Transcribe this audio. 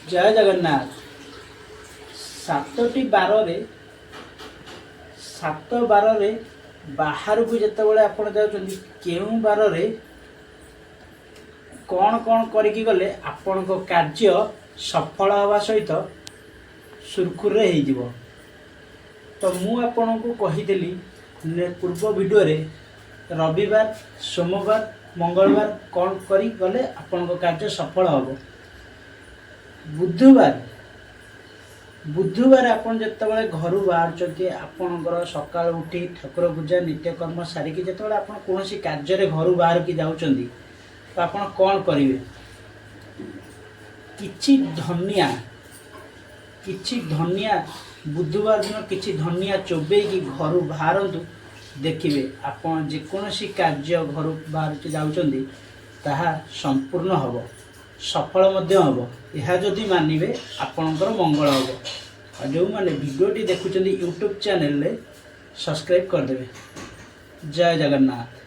जय जगन्नाथ। सातटी बारे सात बारे बाहर को जिते आपण जाऊँच केउं बारे कौन कौन करिकी गले आपण को कार्य सफल हवा सहित सुरखुर हो। तो मु आपण को कहीदेली पूर्व वीडियो रे रविवार सोमवार मंगलवार कौन करी गले आपण को कार्य सफल हम। बुधवार आपन जितेबाला घर बाहर आपणकर सकाल उठी ठाकुर पूजा नित्यकर्म सारिकी जितेबाला आपन कौन कार्य घर बाहर की जाउछंदी तो आपन कौन करिवे किछि धनिया बुधवार दिन किछि धनिया चोबे की घर बाहरंतु देखिए आपन जेकोसी कार्य घर बाहर की जाउछंदी ताहा संपूर्ण हबो सफल मध्य हम। यह जदि मानिबे आपणकर मंगल हम। जो मैंने वीडियोटी देखुं यूट्यूब चैनल सब्सक्राइब करदे। जय जगन्नाथ।